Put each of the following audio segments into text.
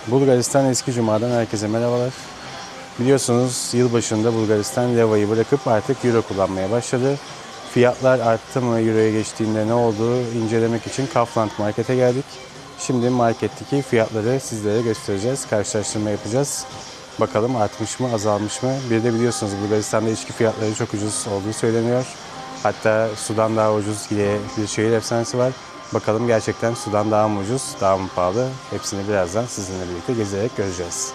Bulgaristan Eski Cuma'dan herkese merhabalar. Biliyorsunuz yılbaşında Bulgaristan levayı bırakıp artık euro kullanmaya başladı. Fiyatlar arttı mı, euroya geçtiğinde ne oldu incelemek için Kaufland Market'e geldik. Şimdi marketteki fiyatları sizlere göstereceğiz, karşılaştırma yapacağız. Bakalım artmış mı, azalmış mı? Bir de biliyorsunuz Bulgaristan'da içki fiyatları çok ucuz olduğu söyleniyor. Hatta sudan daha ucuz diye bir şehir efsanesi var. Bakalım gerçekten sudan daha mı ucuz, daha mı pahalı? Hepsini birazdan sizinle birlikte gezerek göreceğiz.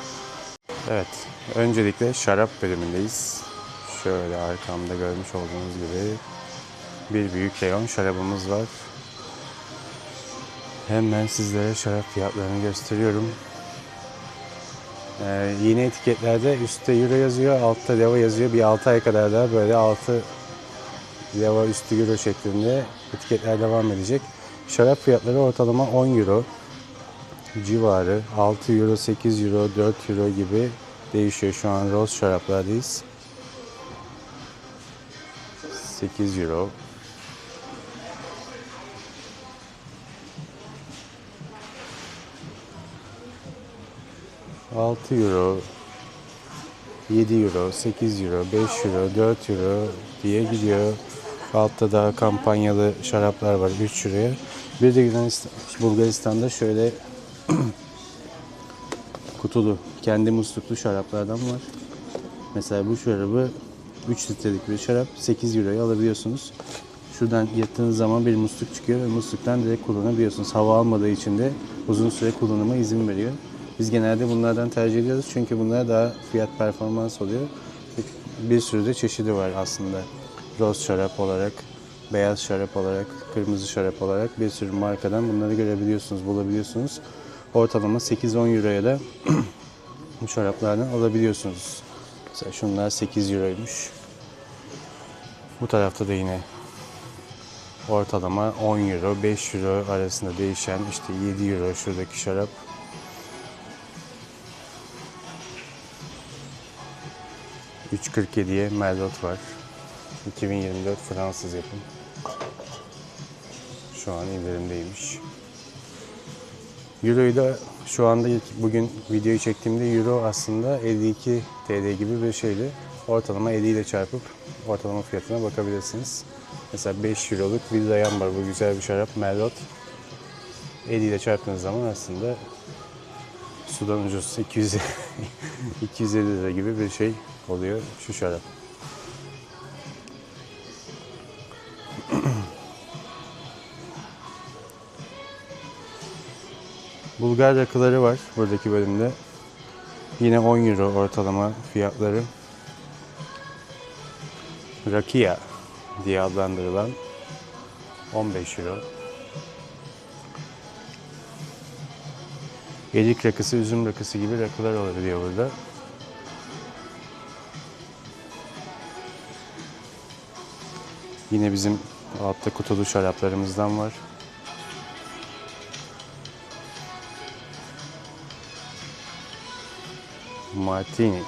Evet, öncelikle şarap bölümündeyiz. Şöyle arkamda görmüş olduğunuz gibi bir büyük reyon şarabımız var. Hemen sizlere şarap fiyatlarını gösteriyorum. Yeni etiketlerde üstte euro yazıyor, altta leva yazıyor. Bir 6 ay kadar da böyle 6 leva üstü euro şeklinde etiketler devam edecek. Şarap fiyatları ortalama 10 euro civarı. 6 euro, 8 euro, 4 euro gibi değişiyor. Şu an rose şaraplardayız. 8 euro. €6, 7 euro, 8 euro, 5 euro, 4 euro diye gidiyor. Altta daha kampanyalı şaraplar var 3 euroya. Bir de Bulgaristan'da şöyle kutulu, kendi musluklu şaraplardan var. Mesela bu şarabı 3 litrelik bir şarap 8 euroya alabiliyorsunuz. Şuradan yırttığınız zaman bir musluk çıkıyor ve musluktan direkt kullanabiliyorsunuz. Hava almadığı için de uzun süre kullanıma izin veriyor. Biz genelde bunlardan tercih ediyoruz çünkü bunlar daha fiyat performans oluyor. Bir sürü de çeşidi var aslında. Roz şarap olarak, beyaz şarap olarak, kırmızı şarap olarak bir sürü markadan bunları görebiliyorsunuz, bulabiliyorsunuz. Ortalama 8-10 euroya da bu şaraplardan alabiliyorsunuz. Mesela şunlar 8 euroymuş. Bu tarafta da yine ortalama 10 euro, 5 euro arasında değişen işte 7 euro şuradaki şarap. €3.47'ye Merlot var. 2024 Fransız yapım. Şu an indirimdeymiş. Euro'yu da şu anda bugün videoyu çektiğimde Euro aslında 52 TL gibi bir şeydi. Ortalama 50 ile çarpıp ortalama fiyatına bakabilirsiniz. Mesela 5 Euro'luk Villa Yambar, bu güzel bir şarap Merlot. 50 ile çarptığınız zaman aslında sudan ucuz 250 lira gibi bir şey oluyor şu şarap. Bulgar rakıları var buradaki bölümde. Yine 10 euro ortalama fiyatları. Rakia diye adlandırılan 15 euro. Erik rakısı, üzüm rakısı gibi rakılar olabiliyor burada. Yine bizim altta kutulu şaraplarımızdan var. Martini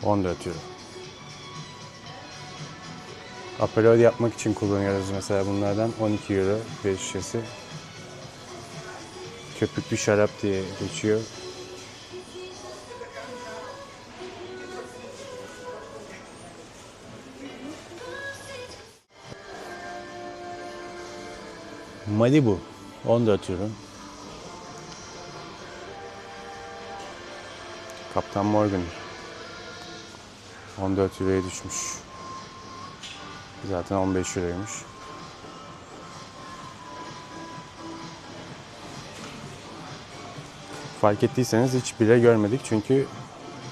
14 euro. Aperol yapmak için kullanıyoruz mesela bunlardan 12 euro bir şişesi. Köpüklü şarap diye geçiyor. Malibu 14 euro. Kaptan Morgan 14 euroya düşmüş. Zaten 15 euroymuş. Fark ettiyseniz hiç bira görmedik çünkü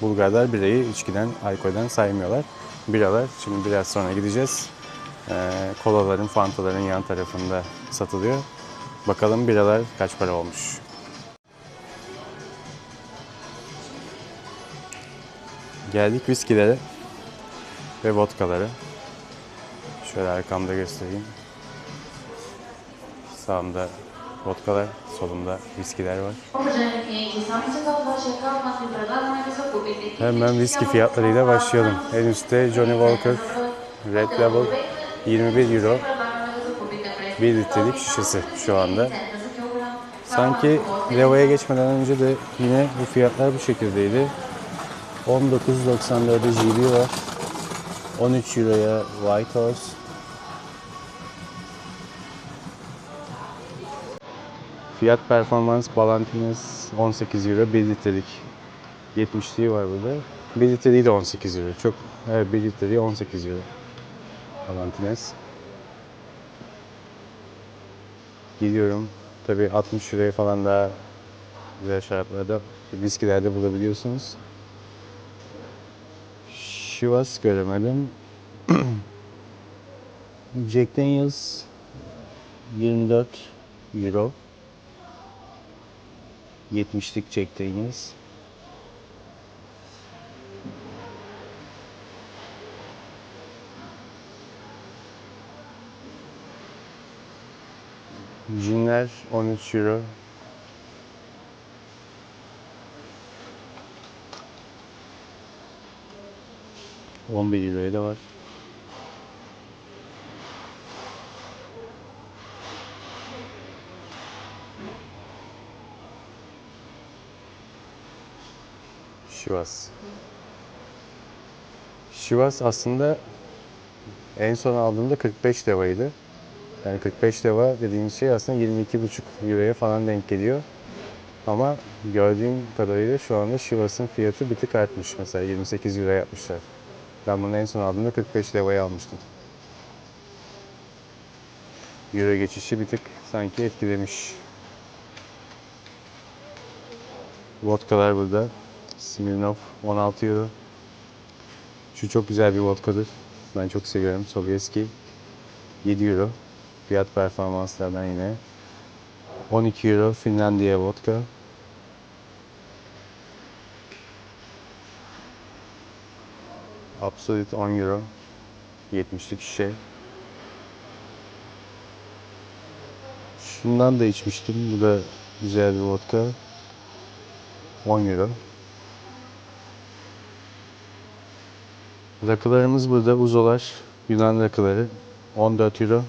Bulgarlar birayı içkiden, alkolden saymıyorlar. Biralar, şimdi biraz sonra gideceğiz. Kolaların, fantaların yan tarafında satılıyor. Bakalım biralar kaç para olmuş. Geldik viskilere ve vodkalara. Şöyle arkamda göstereyim. Sağımda vodkalar, solumda viskiler var. Hemen viski fiyatlarıyla başlayalım. En üstte Johnny Walker Red Label 21 euro. 1 litrelik şişesi şu anda. Sanki levaya geçmeden önce de yine bu fiyatlar bu şekildeydi. 19.94'e GB var. 13 Euro'ya White Horse. Fiyat performans Ballantines 18 Euro 1 litrelik 70'liği var burada. 1 litreliği de 18 Euro. Çok, evet, 1 litreliği 18 Euro. Ballantines. Gidiyorum. Tabii 60 Euro'ya falan daha güzel şaraplarda, viskilerde bulabiliyorsunuz. Chivas göremedim. Jack Daniels 24 Euro. 70'lik Jack Daniels. Cinler 13 Euro. €11'ya da var. Chivas. Chivas aslında en son aldığımda 45 levaydı. Yani 45 leva dediğimiz şey aslında 22,5 Euro'ya falan denk geliyor. Ama gördüğüm kadarıyla şu anda Chivas'ın fiyatı bir tık artmış. Mesela 28 Euro yapmışlar. Ben bunu en son aldığımda 45 levaya almıştım. Euro geçişi bir tık sanki etkilemiş. Vodkalar burada. Smirnoff 16 Euro. Şu çok güzel bir vodkadır. Ben çok seviyorum. Sobieski 7 Euro. Fiyat performanslardan yine. 12 Euro Finlandiya vodka. Absolut 10 Euro. 70'lik şişe. Şundan da içmiştim. Bu da güzel bir vodka. 10 Euro. Rakılarımız burada. Uzolar. Yunan rakıları. 14 Euro.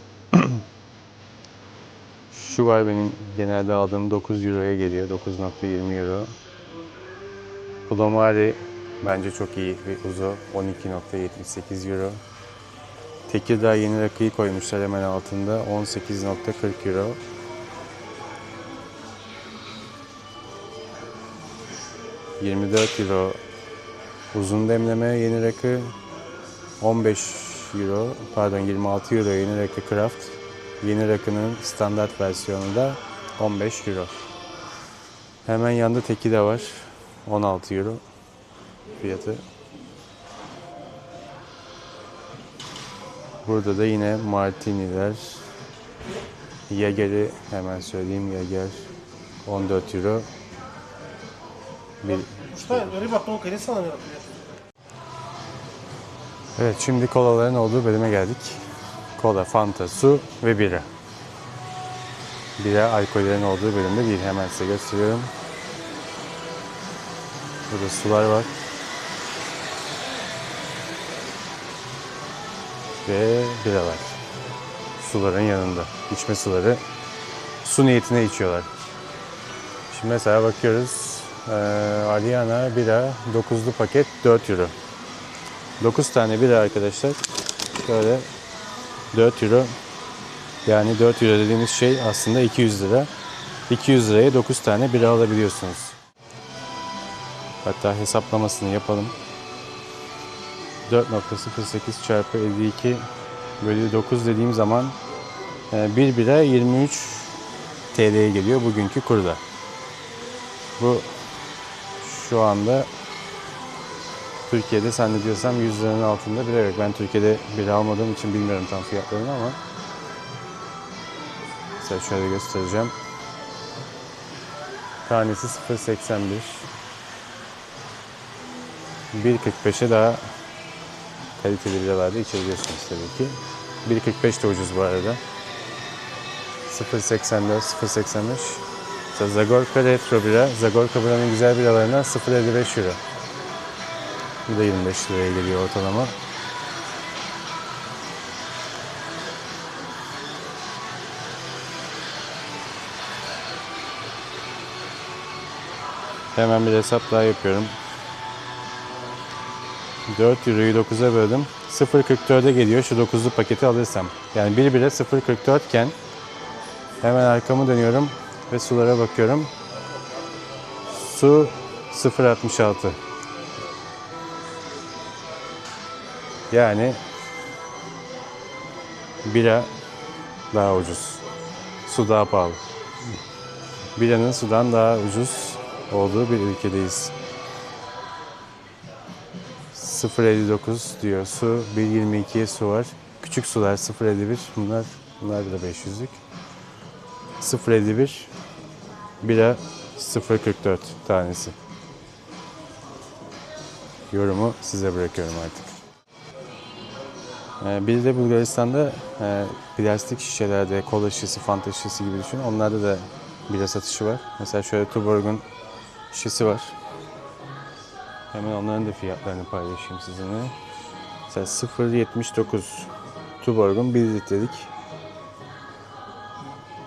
Şu var, benim genelde aldığım 9 Euro'ya geliyor. 9,20 Euro. Pulomari bence çok iyi bir uzo. 12,78 Euro. Tekirdağ yeni rakıyı koymuşlar hemen altında. 18,40 Euro. €24 uzun demleme yeni rakı. 15 Euro, pardon 26 Euro yeni rakı Craft. Yeni rakının standart versiyonu da 15 Euro. Hemen yanında Tequila var. 16 Euro fiyatı. Burada da yine Martini'ler. Jager'i hemen söyleyeyim. Jager 14 Euro. Evet, şimdi kolaların olduğu bölüme geldik. Kola, Fanta, su ve bira. Bira alkollerin olduğu bölümde değil. Hemen size gösteriyorum. Burada sular var. Ve biralar. Suların yanında. İçme suları. Su niyetine içiyorlar. Şimdi mesela bakıyoruz. Ariana bira 9'lu paket 4 Euro. 9 tane bira arkadaşlar. Şöyle 4 Euro. Yani 4 Euro dediğimiz şey aslında 200 lira. 200 liraya 9 tane bira alabiliyorsunuz. Hatta hesaplamasını yapalım. 4,08 çarpı 52 bölü 9 dediğim zaman bir bira 23 TL'ye geliyor bugünkü kurda. Bu şu anda Türkiye'de zannediyorsam 100 liranın altında bira yok. Ben Türkiye'de bira almadığım için bilmiyorum tam fiyatlarını ama size şöyle göstereceğim. Tanesi 0,81. 1,45'e daha kaliteli biralarda içebiliyorsunuz tabii ki. 1,45 de ucuz bu arada. 0,84, 0,85. Mesela Zagorka Retro bira. Zagorka biranın güzel biralarından 0,55 Euro. Bu da 25 liraya geliyor ortalama. Hemen bir hesap daha yapıyorum. 4 euroyu 9'a böldüm. 0.44'e geliyor şu 9'lu paketi alırsam. Yani 1 bire 0.44 iken hemen arkamı dönüyorum ve sulara bakıyorum. Su 0.66. Yani bira daha ucuz. Su daha pahalı. Biranın sudan daha ucuz olduğu bir ülkedeyiz. 0.59 diyor su. 1.22'ye su var. Küçük sular 0.51. Bunlar da 500'lük. 0.51 bira 0.44 tanesi. Yorumu size bırakıyorum artık. Bir de Bulgaristan'da plastik şişelerde kola şişesi, fanta şişesi gibi düşünün. Onlarda da bira satışı var. Mesela şöyle Tuborg'un şişesi var. Hemen onların da fiyatlarını paylaşayım sizinle. Mesela 0.79 Tuborg'un 1 litrelik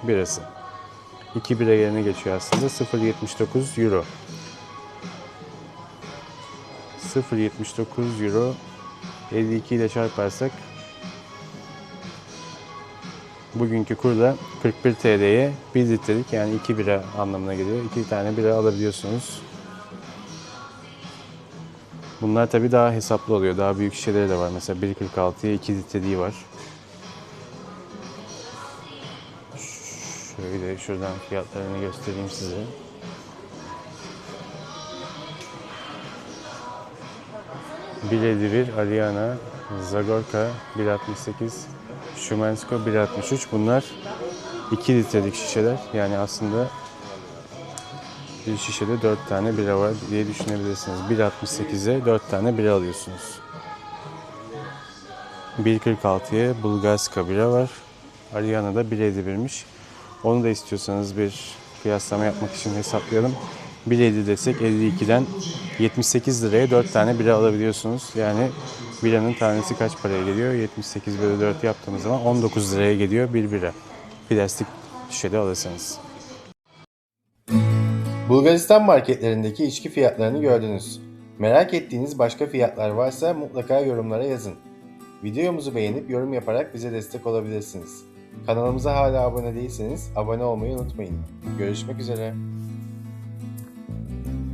birası. 2 bira yerine geçiyor aslında. 0.79 euro. 0.79 euro 52 ile çarparsak bugünkü kurda 41 TL'ye 1 litrelik yani 2 bira anlamına geliyor. 2 tane bira alabiliyorsunuz. Bunlar tabii daha hesaplı oluyor. Daha büyük şişeleri de var. Mesela 1.46'ya 2 litreliği var. Şöyle şuradan fiyatlarını göstereyim size. Bir Ariana, Zagorka 1.68, Shumensko 1.63. Bunlar 2 litrelik şişeler. Yani aslında bir şişede 4 tane bira var diye düşünebilirsiniz. 1.68'e 4 tane bira alıyorsunuz. 1.46'ya Bulgarska bira var. Ariana'da 1.51'miş. Onu da istiyorsanız bir kıyaslama yapmak için hesaplayalım. 1.50 desek 52'den 78 liraya 4 tane bira alabiliyorsunuz. Yani biranın tanesi kaç paraya geliyor? 78 bölü 4 yaptığımız zaman 19 liraya geliyor bir bira. Plastik şişede alırsanız. Bulgaristan marketlerindeki içki fiyatlarını gördünüz. Merak ettiğiniz başka fiyatlar varsa mutlaka yorumlara yazın. Videomuzu beğenip yorum yaparak bize destek olabilirsiniz. Kanalımıza hala abone değilseniz abone olmayı unutmayın. Görüşmek üzere.